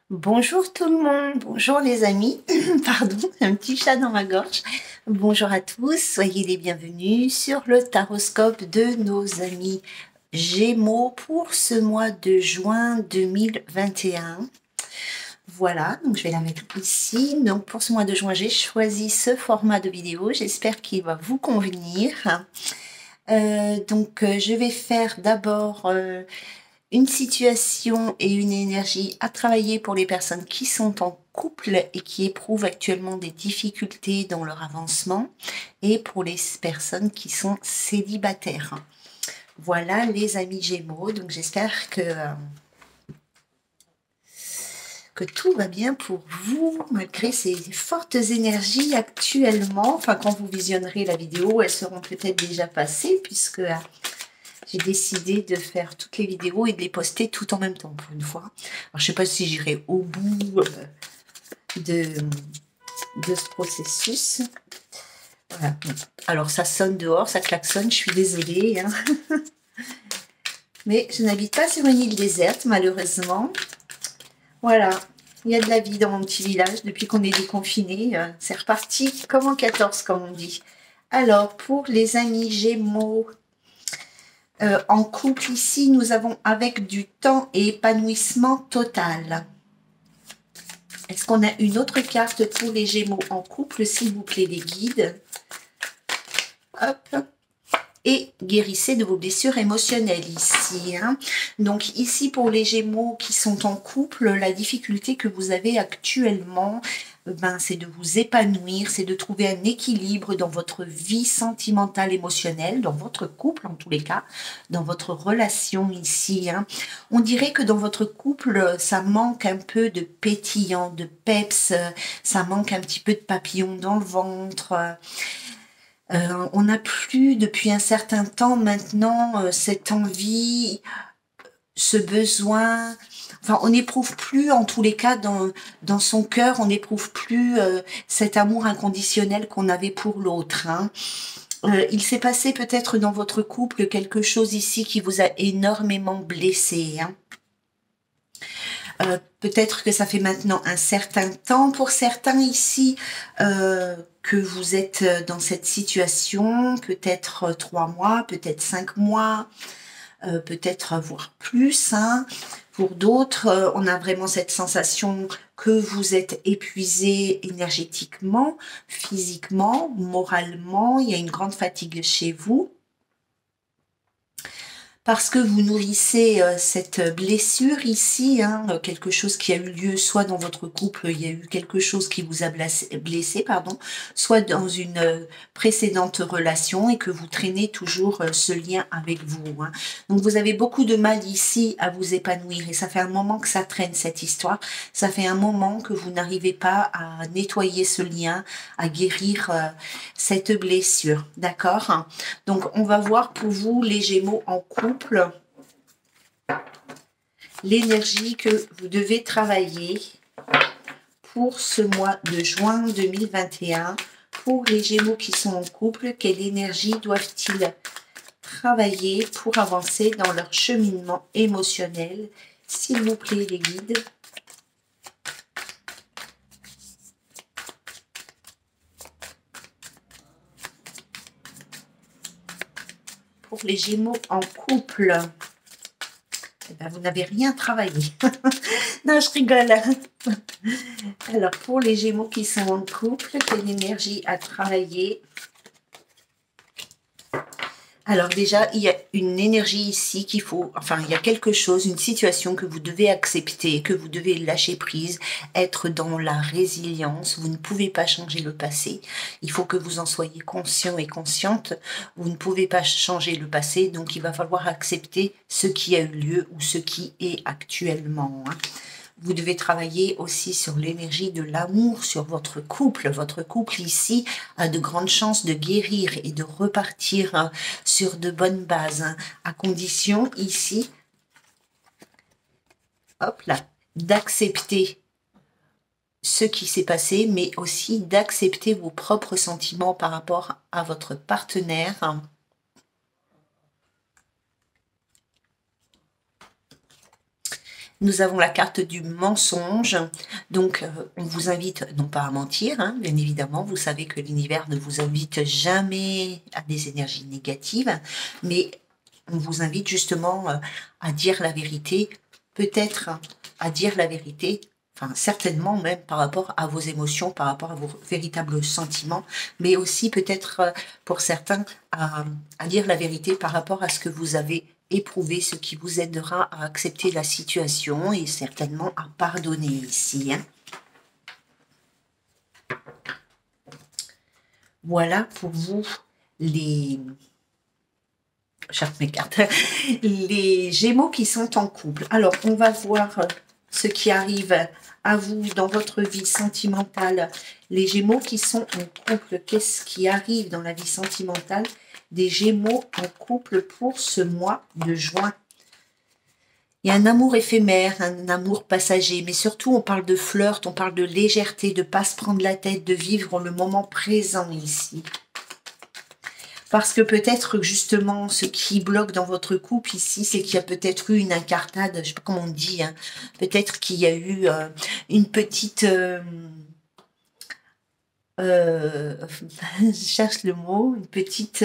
Bonjour tout le monde, bonjour les amis, pardon, un petit chat dans ma gorge. Bonjour à tous, soyez les bienvenus sur le taroscope de nos amis Gémeaux pour ce mois de juin 2021. Voilà, donc je vais la mettre ici. Donc pour ce mois de juin, j'ai choisi ce format de vidéo, j'espère qu'il va vous convenir. Je vais faire d'abord une situation et une énergie à travailler pour les personnes qui sont en couple et qui éprouvent actuellement des difficultés dans leur avancement et pour les personnes qui sont célibataires. Voilà les amis Gémeaux, donc j'espère que tout va bien pour vous malgré ces fortes énergies actuellement. Enfin, quand vous visionnerez la vidéo, elles seront peut-être déjà passées puisque j'ai décidé de faire toutes les vidéos et de les poster tout en même temps pour une fois. Alors, je ne sais pas si j'irai au bout de ce processus. Voilà. Alors, ça sonne dehors, ça klaxonne, je suis désolée. Hein. Mais je n'habite pas sur une île déserte, malheureusement. Voilà, il y a de la vie dans mon petit village depuis qu'on est déconfiné. C'est reparti comme en 14, comme on dit. Alors, pour les amis Gémeaux, en couple ici, nous avons avec du temps et épanouissement total. Est-ce qu'on a une autre carte pour les Gémeaux en couple, s'il vous plaît, les guides? Hop. Et guérissez de vos blessures émotionnelles ici. Hein. Donc ici, pour les Gémeaux qui sont en couple, la difficulté que vous avez actuellement, c'est de vous épanouir, c'est de trouver un équilibre dans votre vie sentimentale, émotionnelle, dans votre couple en tous les cas, dans votre relation ici. Hein. On dirait que dans votre couple, ça manque un peu de pétillant, de peps, ça manque un petit peu de papillon dans le ventre. On n'a plus depuis un certain temps maintenant cette envie, ce besoin, enfin on n'éprouve plus en tous les cas dans son cœur, on n'éprouve plus cet amour inconditionnel qu'on avait pour l'autre. Hein. Il s'est passé peut-être dans votre couple quelque chose ici qui vous a énormément blessé. Hein. Peut-être que ça fait maintenant un certain temps pour certains ici que vous êtes dans cette situation, peut-être 3 mois, peut-être 5 mois, peut-être voire plus. Hein. Pour d'autres, on a vraiment cette sensation que vous êtes épuisé énergétiquement, physiquement, moralement. Il y a une grande fatigue chez vous. Parce que vous nourrissez cette blessure ici, hein, quelque chose qui a eu lieu soit dans votre couple, il y a eu quelque chose qui vous a blessé, pardon, soit dans une précédente relation et que vous traînez toujours ce lien avec vous. Hein. Donc vous avez beaucoup de mal ici à vous épanouir et ça fait un moment que ça traîne cette histoire, ça fait un moment que vous n'arrivez pas à nettoyer ce lien, à guérir cette blessure, d'accord? Donc on va voir pour vous les Gémeaux en couple, l'énergie que vous devez travailler pour ce mois de juin 2021. Pour les Gémeaux qui sont en couple, quelle énergie doivent-ils travailler pour avancer dans leur cheminement émotionnel? S'il vous plaît, les guides. Pour les Gémeaux en couple, eh ben, vous n'avez rien travaillé. Non, je rigole. Alors, pour les Gémeaux qui sont en couple, quelle énergie à travailler? Alors déjà, il y a une énergie ici qu'il faut, enfin, il y a quelque chose, une situation que vous devez accepter, que vous devez lâcher prise, être dans la résilience. Vous ne pouvez pas changer le passé. Il faut que vous en soyez conscient et consciente. Vous ne pouvez pas changer le passé, donc il va falloir accepter ce qui a eu lieu ou ce qui est actuellement. Hein. Vous devez travailler aussi sur l'énergie de l'amour, sur votre couple. Votre couple ici a de grandes chances de guérir et de repartir sur de bonnes bases, hein, à condition ici, hop là, d'accepter ce qui s'est passé, mais aussi d'accepter vos propres sentiments par rapport à votre partenaire. Nous avons la carte du mensonge. Donc, on vous invite non pas à mentir, hein, bien évidemment. Vous savez que l'univers ne vous invite jamais à des énergies négatives, mais on vous invite justement à dire la vérité, peut-être à dire la vérité, enfin certainement même par rapport à vos émotions, par rapport à vos véritables sentiments, mais aussi peut-être pour certains à dire la vérité par rapport à ce que vous avez éprouvé, ce qui vous aidera à accepter la situation et certainement à pardonner ici. Hein. Voilà pour vous les... J'arrête mes cartes. Les Gémeaux qui sont en couple. Alors, on va voir ce qui arrive à vous dans votre vie sentimentale. Les Gémeaux qui sont en couple, qu'est-ce qui arrive dans la vie sentimentale des Gémeaux en couple pour ce mois de juin? Il y a un amour éphémère, un amour passager, mais surtout on parle de flirt, on parle de légèreté, de ne pas se prendre la tête, de vivre le moment présent ici. Parce que peut-être justement ce qui bloque dans votre couple ici, c'est qu'il y a peut-être eu une incartade, je ne sais pas comment on dit, hein, peut-être qu'il y a eu une petite... je cherche le mot, une petite...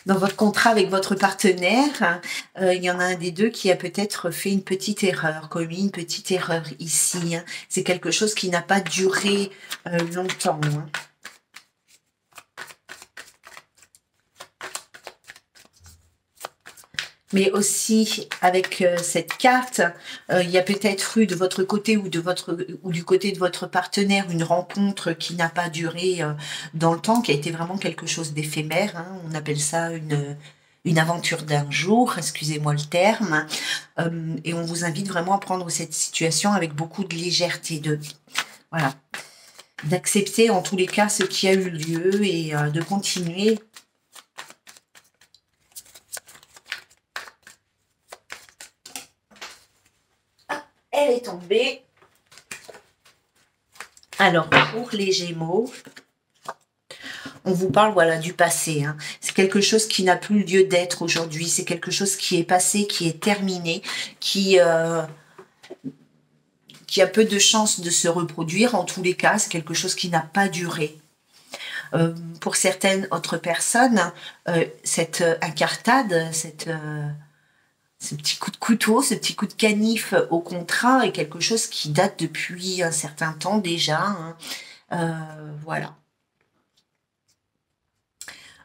dans votre contrat avec votre partenaire, il y en a un des deux qui a peut-être fait une petite erreur, commis une petite erreur ici. Hein. C'est quelque chose qui n'a pas duré longtemps. Hein. Mais aussi avec cette carte, il y a peut-être eu de votre côté ou du côté de votre partenaire une rencontre qui n'a pas duré dans le temps, qui a été vraiment quelque chose d'éphémère. Hein. On appelle ça une aventure d'un jour, excusez-moi le terme. Et on vous invite vraiment à prendre cette situation avec beaucoup de légèreté, voilà, d'accepter en tous les cas ce qui a eu lieu et de continuer. Elle est tombée. Alors, pour les Gémeaux, on vous parle voilà, du passé. Hein. C'est quelque chose qui n'a plus lieu d'être aujourd'hui. C'est quelque chose qui est passé, qui est terminé, qui a peu de chances de se reproduire. En tous les cas, c'est quelque chose qui n'a pas duré. Pour certaines autres personnes, cette incartade, ce petit coup de couteau, ce petit coup de canif au contrat est quelque chose qui date depuis un certain temps déjà. Hein. Voilà.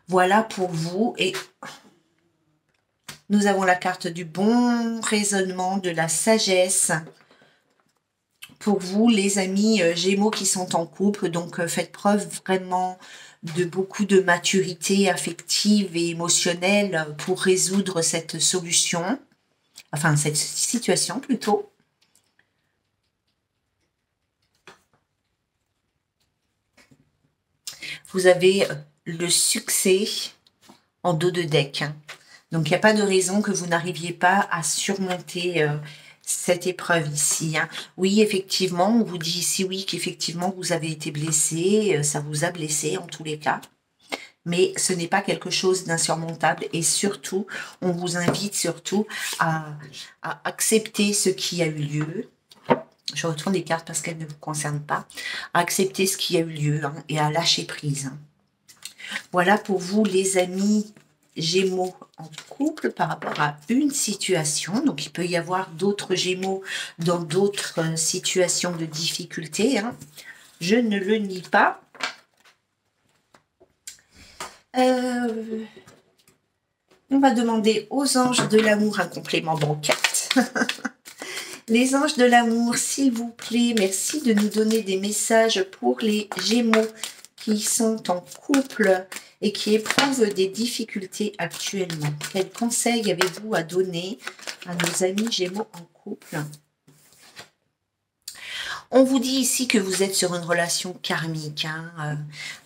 Voilà pour vous. Et nous avons la carte du bon raisonnement, de la sagesse. Pour vous, les amis Gémeaux qui sont en couple, donc faites preuve vraiment de beaucoup de maturité affective et émotionnelle pour résoudre cette solution, enfin cette situation plutôt. Vous avez le succès en dos de deck. Hein. Donc, il n'y a pas de raison que vous n'arriviez pas à surmonter cette épreuve ici. Hein. Oui, effectivement, on vous dit ici, oui, qu'effectivement, vous avez été blessé. Ça vous a blessé en tous les cas. Mais ce n'est pas quelque chose d'insurmontable. Et surtout, on vous invite surtout à accepter ce qui a eu lieu. Je retourne les cartes parce qu'elles ne vous concernent pas. À accepter ce qui a eu lieu hein, et à lâcher prise. Hein. Voilà pour vous, les amis Gémeaux en couple par rapport à une situation. Donc, il peut y avoir d'autres Gémeaux dans d'autres situations de difficulté. Hein. Je ne le nie pas. On va demander aux anges de l'amour un complément bancaire. Les anges de l'amour, s'il vous plaît, merci de nous donner des messages pour les Gémeaux qui sont en couple et qui éprouvent des difficultés actuellement. Quels conseils avez-vous à donner à nos amis Gémeaux en couple? On vous dit ici que vous êtes sur une relation karmique hein,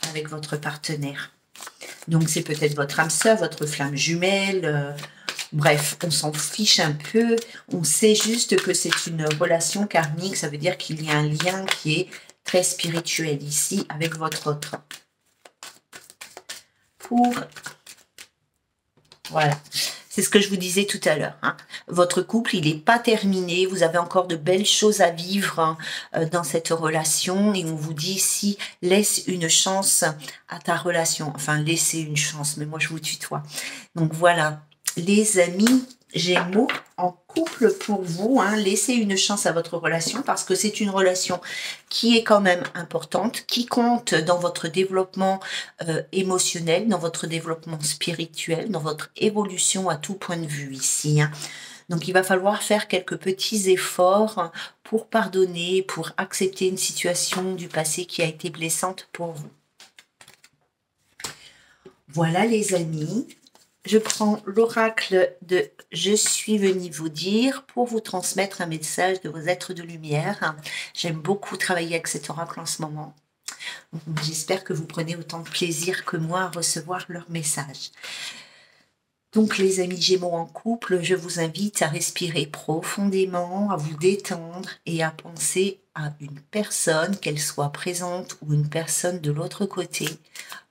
avec votre partenaire. Donc, c'est peut-être votre âme sœur, votre flamme jumelle. Bref, on s'en fiche un peu. On sait juste que c'est une relation karmique. Ça veut dire qu'il y a un lien qui est très spirituel ici avec votre autre. Pour Voilà. C'est ce que je vous disais tout à l'heure. Hein. Votre couple, il n'est pas terminé. Vous avez encore de belles choses à vivre dans cette relation. Et on vous dit ici, laisse une chance à ta relation. Enfin, laissez une chance, mais moi, je vous tutoie. Donc voilà, les amis Gémeaux en couple pour vous, hein, laissez une chance à votre relation parce que c'est une relation qui est quand même importante, qui compte dans votre développement émotionnel, dans votre développement spirituel, dans votre évolution à tout point de vue ici. Hein. Donc il va falloir faire quelques petits efforts pour pardonner, pour accepter une situation du passé qui a été blessante pour vous. Voilà les amis. Je prends l'oracle de « Je suis venu vous dire » pour vous transmettre un message de vos êtres de lumière. J'aime beaucoup travailler avec cet oracle en ce moment. J'espère que vous prenez autant de plaisir que moi à recevoir leur message. Donc les amis Gémeaux en couple, je vous invite à respirer profondément, à vous détendre et à penser à une personne, qu'elle soit présente ou une personne de l'autre côté,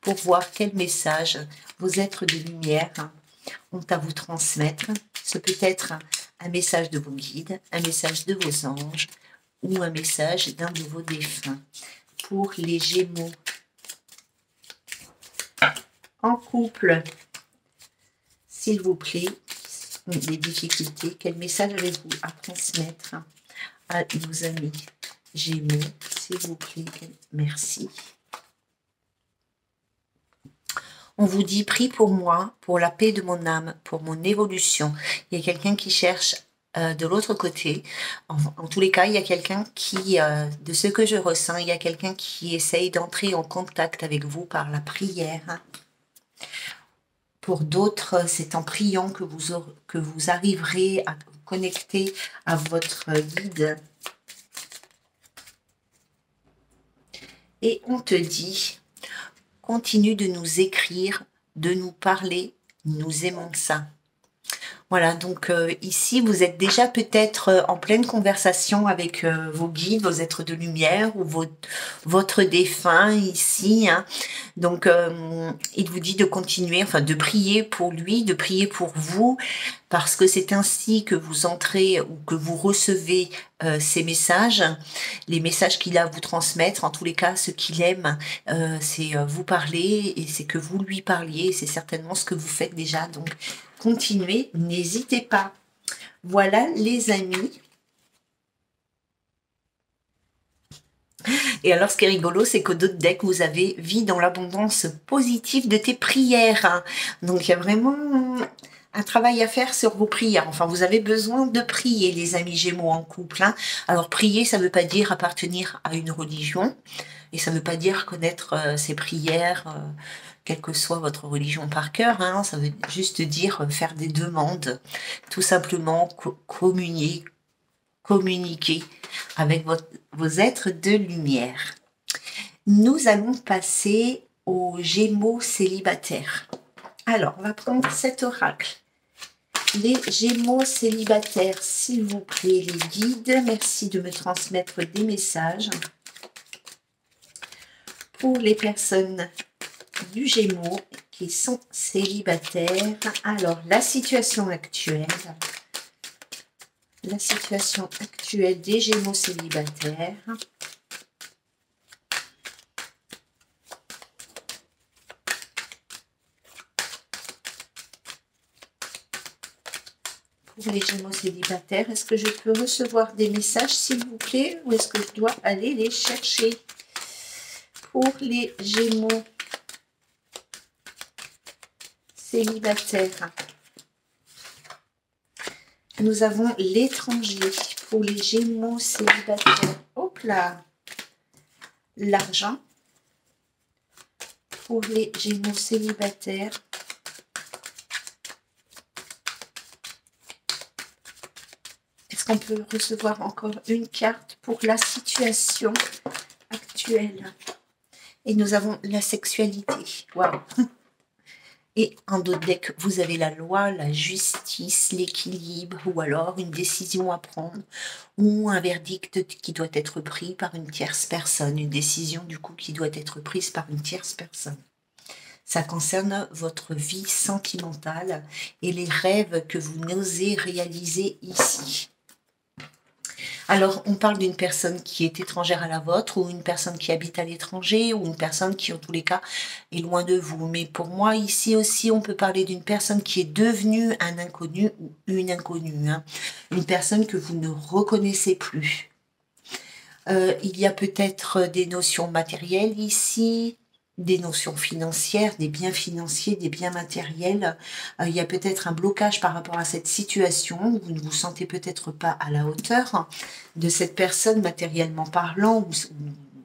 pour voir quel message vos êtres de lumière ont à vous transmettre. Ce peut être un message de vos guides, un message de vos anges ou un message d'un de vos défunts. Pour les Gémeaux en couple, s'il vous plaît, les difficultés, quel message avez-vous à transmettre à nos amis Gémeaux, s'il vous plaît, merci. On vous dit, prie pour moi, pour la paix de mon âme, pour mon évolution. Il y a quelqu'un qui cherche de l'autre côté. En tous les cas, il y a quelqu'un qui, de ce que je ressens, il y a quelqu'un qui essaye d'entrer en contact avec vous par la prière. Pour d'autres, c'est en priant que vous arriverez à vous connecter à votre guide. Et on te dit... Continue de nous écrire, de nous parler, nous aimons ça. Voilà, donc ici, vous êtes déjà peut-être en pleine conversation avec vos guides, vos êtres de lumière ou votre défunt ici. Hein. Donc, il vous dit de continuer, enfin de prier pour lui, de prier pour vous, parce que c'est ainsi que vous entrez ou que vous recevez ces messages, les messages qu'il a à vous transmettre. En tous les cas, ce qu'il aime, c'est vous parler et c'est que vous lui parliez. C'est certainement ce que vous faites déjà. Donc, continuez, n'hésitez pas. Voilà les amis. Et alors, ce qui est rigolo, c'est qu'au dos de deck, vous avez « Vis dans l'abondance positive de tes prières ». Donc, il y a vraiment un travail à faire sur vos prières. Enfin, vous avez besoin de prier, les amis Gémeaux en couple. Hein. Alors, prier, ça ne veut pas dire appartenir à une religion. Et ça ne veut pas dire connaître ses prières, quelle que soit votre religion par cœur. Hein. Ça veut juste dire faire des demandes. Tout simplement communiquer avec vos êtres de lumière. Nous allons passer aux Gémeaux célibataires. Alors, on va prendre cet oracle. Les Gémeaux célibataires, s'il vous plaît, les guides, merci de me transmettre des messages. Pour les personnes du Gémeaux qui sont célibataires, alors la situation actuelle des Gémeaux célibataires. Pour les Gémeaux célibataires, est-ce que je peux recevoir des messages, s'il vous plaît, ou est-ce que je dois aller les chercher? Pour les Gémeaux célibataires, nous avons l'étranger. Pour les Gémeaux célibataires, hop là, l'argent. Pour les Gémeaux célibataires, est-ce qu'on peut recevoir encore une carte pour la situation actuelle? Et nous avons la sexualité. Waouh! Et en dos de deck, vous avez la loi, la justice, l'équilibre, ou alors une décision à prendre, ou un verdict qui doit être pris par une tierce personne, une décision du coup qui doit être prise par une tierce personne. Ça concerne votre vie sentimentale et les rêves que vous n'osez réaliser ici. Alors, on parle d'une personne qui est étrangère à la vôtre, ou une personne qui habite à l'étranger, ou une personne qui, en tous les cas, est loin de vous. Mais pour moi, ici aussi, on peut parler d'une personne qui est devenue un inconnu ou une inconnue. Hein. Une personne que vous ne reconnaissez plus. Il y a peut-être des notions matérielles ici, des notions financières, des biens financiers, des biens matériels. Il y a peut-être un blocage par rapport à cette situation. Vous ne vous sentez peut-être pas à la hauteur de cette personne matériellement parlant, ou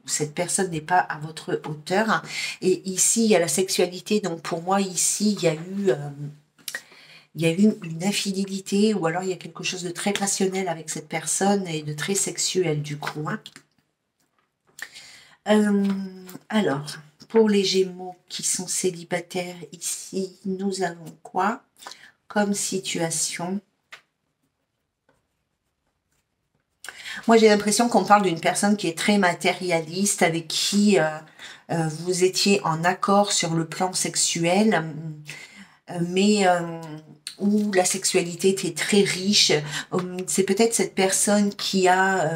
cette personne n'est pas à votre hauteur. Et ici, il y a la sexualité. Donc pour moi, ici, il y a eu une infidélité, ou alors il y a quelque chose de très passionnel avec cette personne et de très sexuel du coup. Hein. Alors, pour les Gémeaux qui sont célibataires ici, nous avons quoi comme situation? Moi, j'ai l'impression qu'on parle d'une personne qui est très matérialiste, avec qui vous étiez en accord sur le plan sexuel, mais où la sexualité était très riche. C'est peut-être cette personne qui a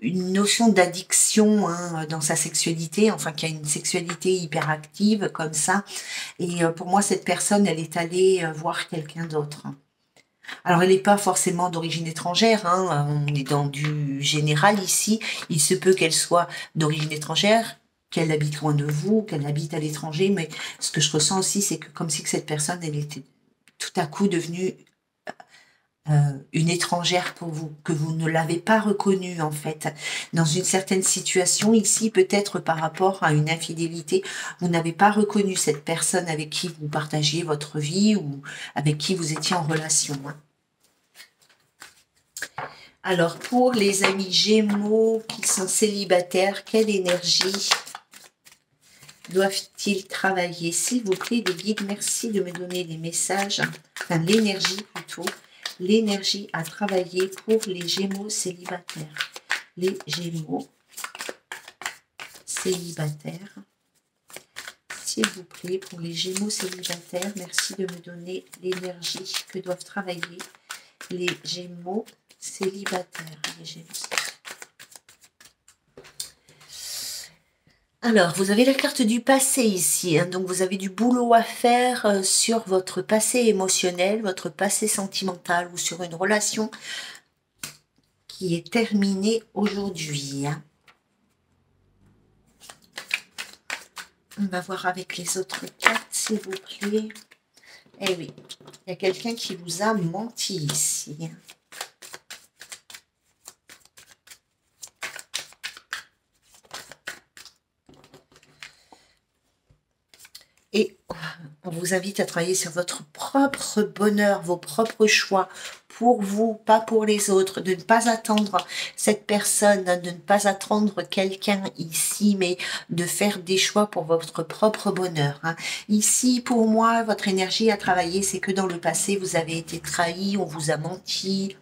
une notion d'addiction hein, dans sa sexualité, enfin qui a une sexualité hyperactive comme ça. Et pour moi, cette personne, elle est allée voir quelqu'un d'autre. Alors, elle n'est pas forcément d'origine étrangère, hein, on est dans du général ici. Il se peut qu'elle soit d'origine étrangère, qu'elle habite loin de vous, qu'elle habite à l'étranger, mais ce que je ressens aussi, c'est que comme si que cette personne, elle était tout à coup devenue une étrangère pour vous, que vous ne l'avez pas reconnue en fait. Dans une certaine situation ici, peut-être par rapport à une infidélité, vous n'avez pas reconnu cette personne avec qui vous partagiez votre vie ou avec qui vous étiez en relation. Hein. Alors, pour les amis Gémeaux qui sont célibataires, quelle énergie doivent-ils travailler? S'il vous plaît, les guides, merci de me donner des messages, enfin l'énergie plutôt, l'énergie à travailler pour les Gémeaux célibataires. Les Gémeaux célibataires, s'il vous plaît, pour les Gémeaux célibataires, merci de me donner l'énergie que doivent travailler les Gémeaux célibataires. Les Gémeaux célibataires. Alors, vous avez la carte du passé ici, hein, donc vous avez du boulot à faire sur votre passé émotionnel, votre passé sentimental ou sur une relation qui est terminée aujourd'hui. Hein. On va voir avec les autres cartes, s'il vous plaît. Eh oui, il y a quelqu'un qui vous a menti ici. Hein. Et on vous invite à travailler sur votre propre bonheur, vos propres choix, pour vous, pas pour les autres, de ne pas attendre cette personne, de ne pas attendre quelqu'un ici, mais de faire des choix pour votre propre bonheur. Hein. Ici, pour moi, votre énergie à travailler, c'est que dans le passé, vous avez été trahi, on vous a menti,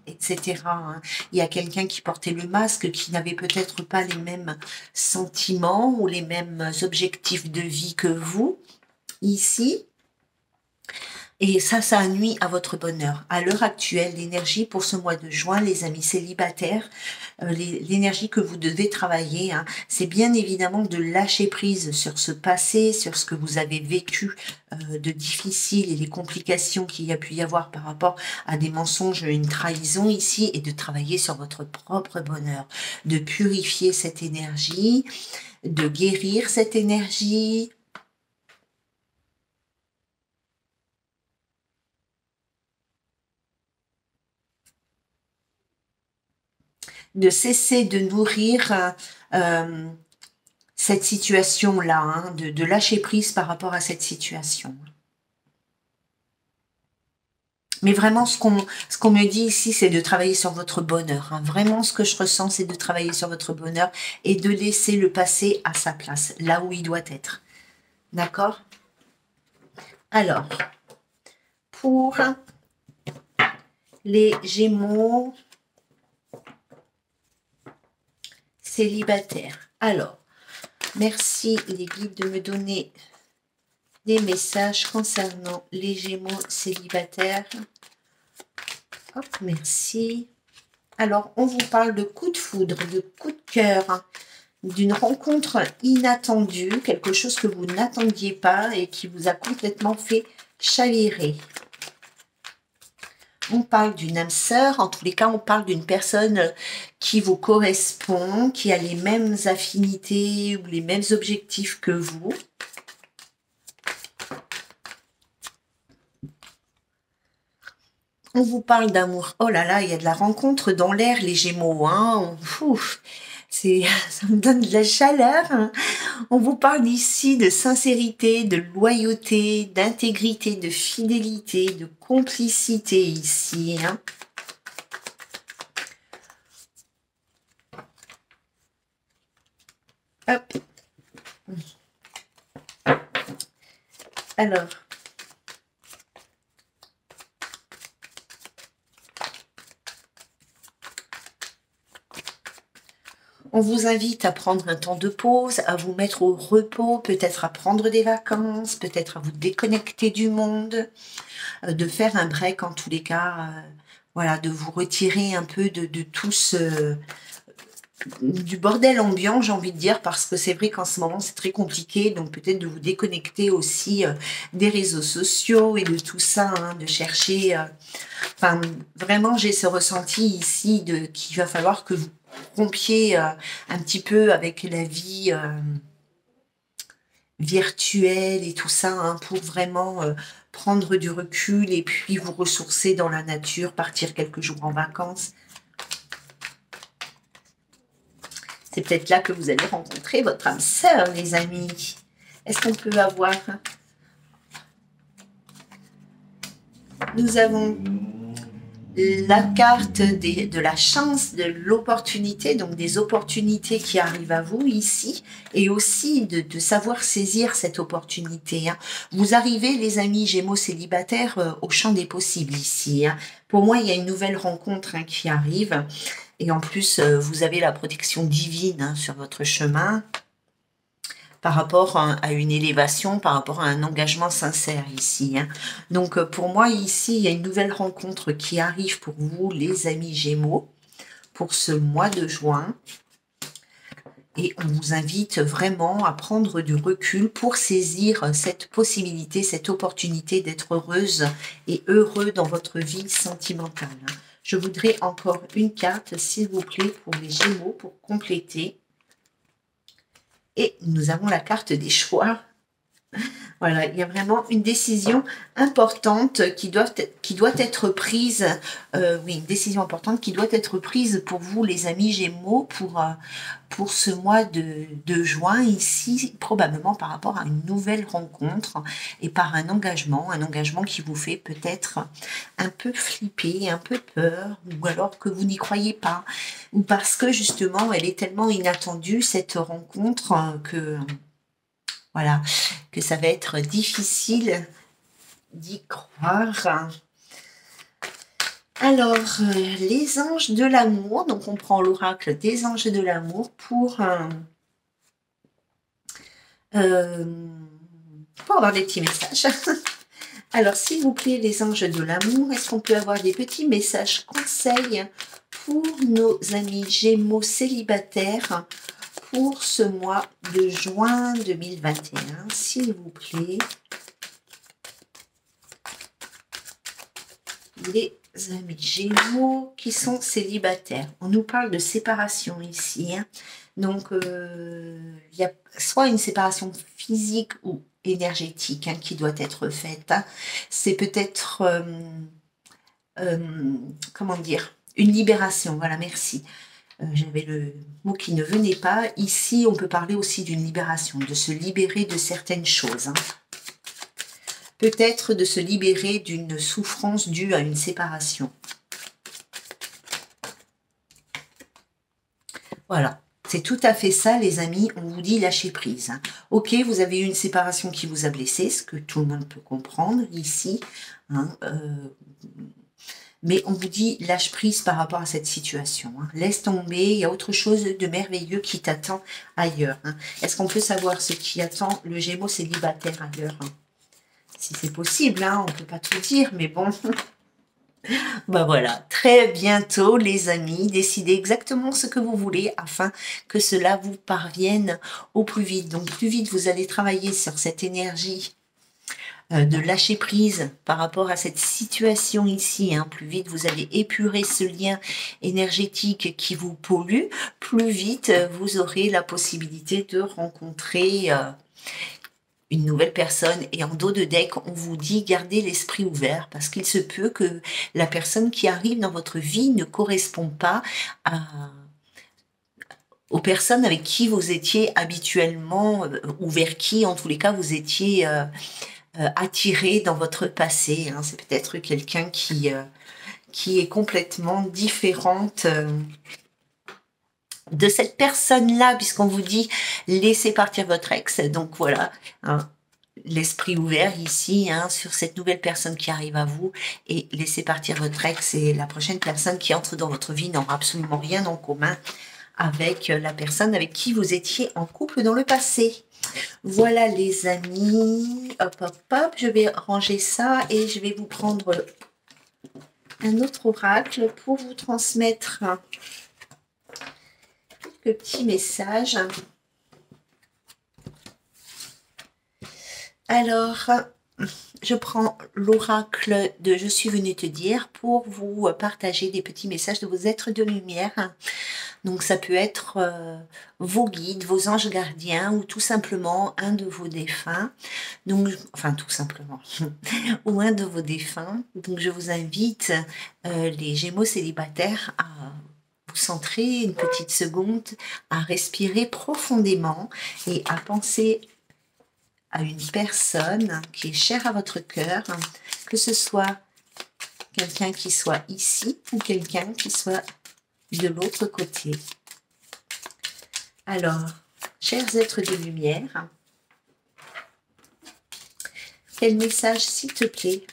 etc. Hein. Il y a quelqu'un qui portait le masque, qui n'avait peut-être pas les mêmes sentiments ou les mêmes objectifs de vie que vous, ici. Et ça nuit à votre bonheur. À l'heure actuelle, l'énergie pour ce mois de juin, les amis célibataires, l'énergie que vous devez travailler, hein, c'est bien évidemment de lâcher prise sur ce passé, sur ce que vous avez vécu de difficile et les complications qu'il y a pu y avoir par rapport à des mensonges, une trahison ici, et de travailler sur votre propre bonheur, de purifier cette énergie, de guérir cette énergie, de cesser de nourrir cette situation-là, hein, de lâcher prise par rapport à cette situation. Mais vraiment, ce qu'on me dit ici, c'est de travailler sur votre bonheur. Hein. Vraiment, ce que je ressens, c'est de travailler sur votre bonheur et de laisser le passé à sa place, là où il doit être. D'accord? Alors, pour les Gémeaux célibataires. Alors, Merci les guides de me donner des messages concernant les Gémeaux célibataires. Hop, merci. Alors, on vous parle de coup de foudre, de coup de cœur, hein, d'une rencontre inattendue, quelque chose que vous n'attendiez pas et qui vous a complètement fait chavirer. On parle d'une âme sœur, en tous les cas, on parle d'une personne qui vous correspond, qui a les mêmes affinités ou les mêmes objectifs que vous. On vous parle d'amour. Oh là là, il y a de la rencontre dans l'air, les Gémeaux. Hein. Ça me donne de la chaleur. Hein. On vous parle ici de sincérité, de loyauté, d'intégrité, de fidélité, de complicité ici. Hein. Hop. Alors. On vous invite à prendre un temps de pause, à vous mettre au repos, peut-être à prendre des vacances, peut-être à vous déconnecter du monde, de faire un break en tous les cas, voilà, de vous retirer un peu de tout ce... du bordel ambiant, j'ai envie de dire, parce que c'est vrai qu'en ce moment c'est très compliqué, donc peut-être de vous déconnecter aussi des réseaux sociaux et de tout ça, hein, de chercher... Enfin, vraiment, j'ai ce ressenti ici qu'il va falloir que vous rompiez un petit peu avec la vie virtuelle et tout ça, hein, pour vraiment prendre du recul et puis vous ressourcer dans la nature, partir quelques jours en vacances. C'est peut-être là que vous allez rencontrer votre âme sœur, les amis. Est-ce qu'on peut avoir... Nous avons la carte de la chance, de l'opportunité, donc des opportunités qui arrivent à vous ici, et aussi de savoir saisir cette opportunité. Hein. Vous arrivez, les amis Gémeaux célibataires, au champ des possibles ici. Hein. Pour moi, il y a une nouvelle rencontre hein, qui arrive, et en plus, vous avez la protection divine hein, sur votre chemin, par rapport à une élévation, par rapport à un engagement sincère ici. Hein. Donc pour moi ici, il y a une nouvelle rencontre qui arrive pour vous, les amis Gémeaux, pour ce mois de juin. Et on vous invite vraiment à prendre du recul pour saisir cette possibilité, cette opportunité d'être heureuse et heureux dans votre vie sentimentale. Je voudrais encore une carte, s'il vous plaît, pour les Gémeaux, pour compléter. Et nous avons la carte des choix. Voilà, il y a vraiment une décision importante qui doit être prise. Oui, une décision importante qui doit être prise pour vous, les amis Gémeaux, pour ce mois de juin, ici, probablement par rapport à une nouvelle rencontre et par un engagement qui vous fait peut-être un peu flipper, un peu peur, ou alors que vous n'y croyez pas, ou parce que justement, elle est tellement inattendue, cette rencontre, que... Voilà, que ça va être difficile d'y croire. Alors, les anges de l'amour, donc on prend l'oracle des anges de l'amour pour avoir des petits messages. Alors, s'il vous plaît, les anges de l'amour, est-ce qu'on peut avoir des petits messages conseils pour nos amis Gémeaux célibataires pour ce mois de juin 2021, s'il vous plaît. Les amis Gémeaux qui sont célibataires. On nous parle de séparation ici. Hein. Donc, il y a soit une séparation physique ou énergétique hein, qui doit être faite. Hein. C'est peut-être, comment dire, une libération. Voilà, merci. J'avais le mot qui ne venait pas. Ici, on peut parler aussi d'une libération, de se libérer de certaines choses. Hein. Peut-être de se libérer d'une souffrance due à une séparation. Voilà, c'est tout à fait ça, les amis. On vous dit lâcher prise. Hein. Ok, vous avez eu une séparation qui vous a blessé, ce que tout le monde peut comprendre ici. Hein, Mais on vous dit, lâche prise par rapport à cette situation. Hein. Laisse tomber, il y a autre chose de merveilleux qui t'attend ailleurs. Hein. Est-ce qu'on peut savoir ce qui attend le Gémeaux célibataire ailleurs, hein? Si c'est possible, hein, on ne peut pas tout dire, mais bon. Ben voilà, très bientôt les amis, décidez exactement ce que vous voulez afin que cela vous parvienne au plus vite. Donc plus vite vous allez travailler sur cette énergie de lâcher prise par rapport à cette situation ici, hein. Plus vite vous allez épurer ce lien énergétique qui vous pollue, plus vite vous aurez la possibilité de rencontrer une nouvelle personne. Et en dos de deck, on vous dit gardez l'esprit ouvert parce qu'il se peut que la personne qui arrive dans votre vie ne correspond pas aux personnes avec qui vous étiez habituellement, ou vers qui en tous les cas vous étiez attiré dans votre passé. Hein. C'est peut-être quelqu'un qui est complètement différente de cette personne-là, puisqu'on vous dit laissez partir votre ex. Donc voilà, hein, l'esprit ouvert ici, hein, sur cette nouvelle personne qui arrive à vous, et laissez partir votre ex, et la prochaine personne qui entre dans votre vie n'aura absolument rien en commun avec la personne avec qui vous étiez en couple dans le passé. Voilà les amis, hop hop hop, je vais ranger ça et je vais vous prendre un autre oracle pour vous transmettre quelques petits messages. Alors, je prends l'oracle de Je suis venue te dire pour vous partager des petits messages de vos êtres de lumière. Donc ça peut être vos guides, vos anges gardiens ou tout simplement un de vos défunts. Donc, enfin tout simplement, ou un de vos défunts. Donc je vous invite, les Gémeaux célibataires, à vous centrer une petite seconde, à respirer profondément et à penser à une personne qui est chère à votre cœur, que ce soit quelqu'un qui soit ici ou quelqu'un qui soit de l'autre côté. Alors, chers êtres de lumière, quel message, s'il te plaît,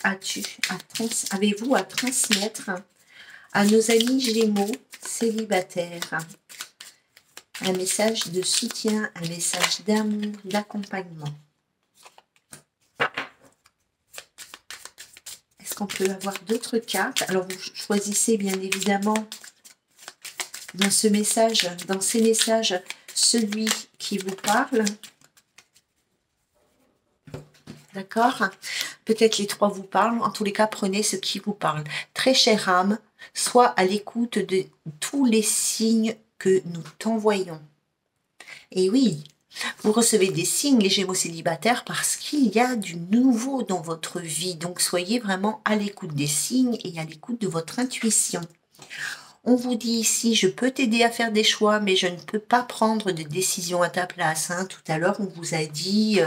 avez-vous à transmettre à nos amis Gémeaux célibataires? Un message de soutien, un message d'amour, d'accompagnement. Est-ce qu'on peut avoir d'autres cartes? Alors, vous choisissez bien évidemment dans ce message, dans ces messages, celui qui vous parle. D'accord? Peut-être les trois vous parlent. En tous les cas, prenez ce qui vous parle. Très chère âme, sois à l'écoute de tous les signes que nous t'envoyons. Et oui, vous recevez des signes, les Gémeaux célibataires, parce qu'il y a du nouveau dans votre vie. Donc, soyez vraiment à l'écoute des signes et à l'écoute de votre intuition. On vous dit ici, je peux t'aider à faire des choix, mais je ne peux pas prendre de décision à ta place. Hein. Tout à l'heure, on vous a dit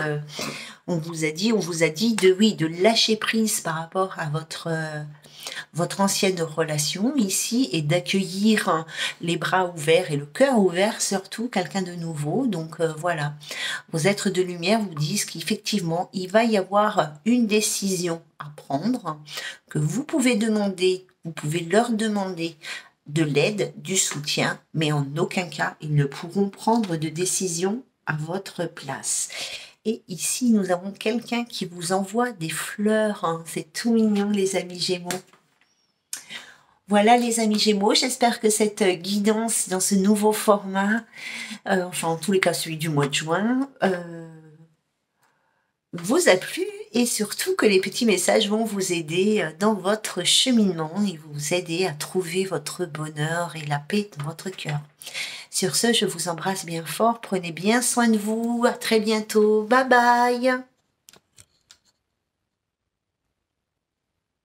de lâcher prise par rapport à votre ancienne relation ici et d'accueillir les bras ouverts et le cœur ouvert, surtout quelqu'un de nouveau. Donc voilà, vos êtres de lumière vous disent qu'effectivement, il va y avoir une décision à prendre, que vous pouvez demander, vous pouvez leur demander de l'aide, du soutien, mais en aucun cas, ils ne pourront prendre de décision à votre place. Et ici, nous avons quelqu'un qui vous envoie des fleurs. Hein. C'est tout mignon, les amis Gémeaux. Voilà, les amis Gémeaux, j'espère que cette guidance dans ce nouveau format, enfin en tous les cas celui du mois de juin, vous a plu et surtout que les petits messages vont vous aider dans votre cheminement et vous aider à trouver votre bonheur et la paix dans votre cœur. Sur ce, je vous embrasse bien fort, prenez bien soin de vous, à très bientôt, bye bye.